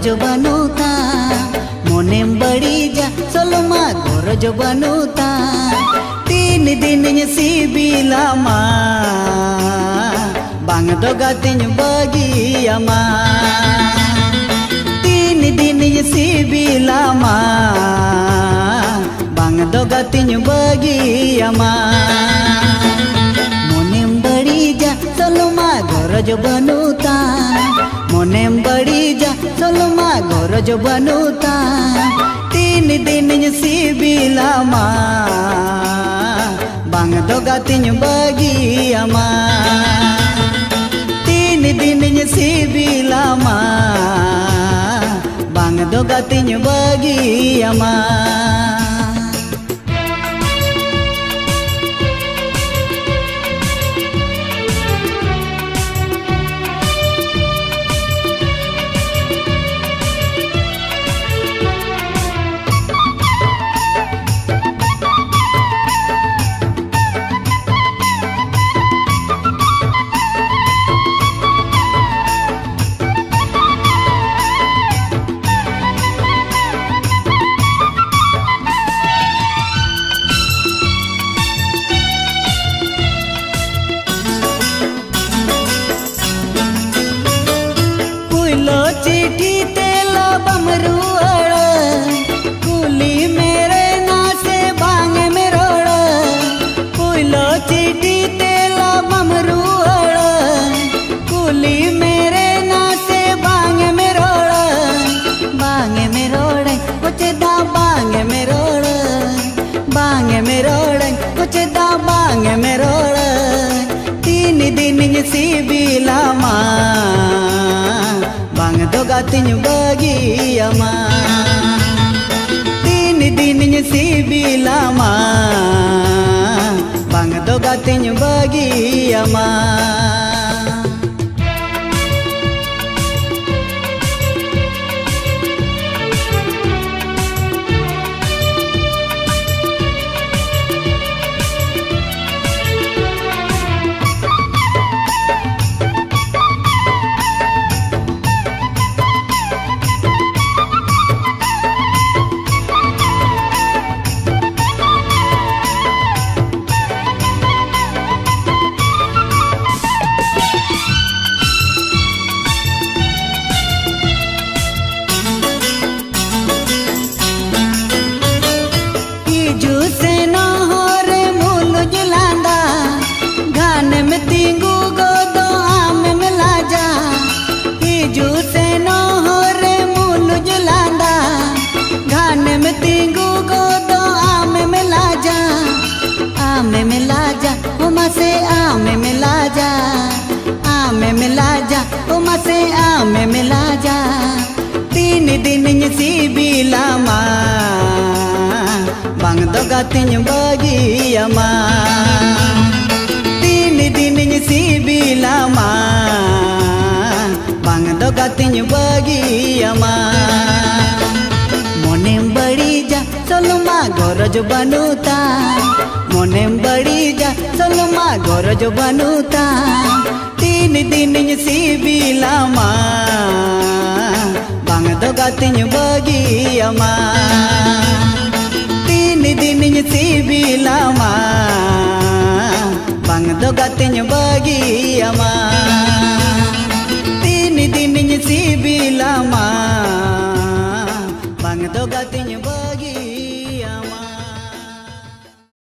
जो बनूता मोनेम बड़ी जा सोलमा गोरजो बनूता 3 दिन सिबिला मा बांग दोगातिन बगिया मा 3 दिन सिबिला मा बांग दोगातिन बगिया मा मोनेम बड़ी जा सोलमा गोरजो बनूता मोनेम बड़ी जा सोलमा गोरजो बनूता 3 दिन सिबिला मा बांग दोगातिन बगिया मा 3 दिन सिबिला मा बांग दोगातिन बगिया मा चिट्ठी तेला बमरुअड़ कुली मेरे ना से बांग में रोड़ पुलो चिट्ठी तेला बमरुअड़ कुली मेरे ना से बांग में रोड़ कुछ दा बांग में रोड़ कुछ दा बांग में रोड़ 3 दिन सिबिला मा बांग दोगातिन बगिया मा 3 दिन सिबिला मा बांग दोगातिन बगिया मा से न हो रे मूल जुलांदा घान में तींगू गो दो आम में लाजा हिजू से न हो रे मूल जुलांदा घान में तींगू गो दो आम में लाजा उमा से आम में लाजा उमा से आम में लाजा 3 दिन सिबिला मा बांग दोगातिन बगिया मा 3 दिन सिबिला मा बांग दोगातिन बगिया मा मोनेम बड़ी जा सोलमा गोरजो बनूता मोनेम बड़ी जा सोलमा गोरजो बनूता 3 दिन सिबिला मा बांग दोगातिन बगिया मा 3 दिन सिबिला मा बांग दोगातिन बगिया मा।